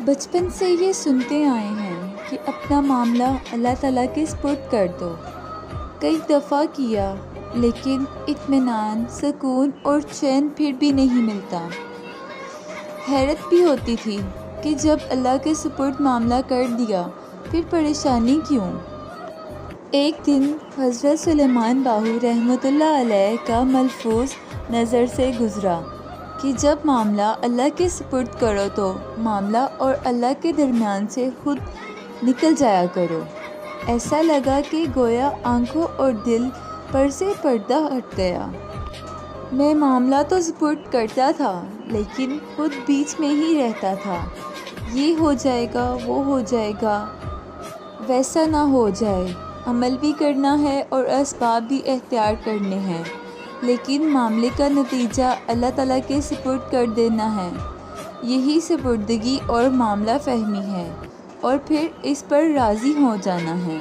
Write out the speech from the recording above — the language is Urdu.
بچپن سے یہ سنتے آئے ہیں کہ اپنا معاملہ اللہ تعالیٰ کے سپرد کر دو۔ کئی دفعہ کیا، لیکن اطمینان، سکون اور چین پھر بھی نہیں ملتا۔ حیرت بھی ہوتی تھی کہ جب اللہ کے سپرد معاملہ کر دیا، پھر پریشانی کیوں؟ ایک دن حضرت سلیمان باہو رحمۃ اللہ علیہ کا ملفوظ نظر سے گزرا کہ جب معاملہ اللہ کے سپرد کرو تو معاملہ اور اللہ کے درمیان سے خود نکل جایا کرو۔ ایسا لگا کہ گویا آنکھوں اور دل پر سے پردہ ہٹ گیا۔ میں معاملہ تو سپرد کرتا تھا، لیکن خود بیچ میں ہی رہتا تھا۔ یہ ہو جائے گا، وہ ہو جائے گا، ویسا نہ ہو جائے۔ عمل بھی کرنا ہے اور اسباب بھی اختیار کرنے ہیں، لیکن معاملے کا نتیجہ اللہ تعالیٰ کے سپرد کر دینا ہے۔ یہی سپردگی اور معاملہ فہمی ہے، اور پھر اس پر راضی ہو جانا ہے۔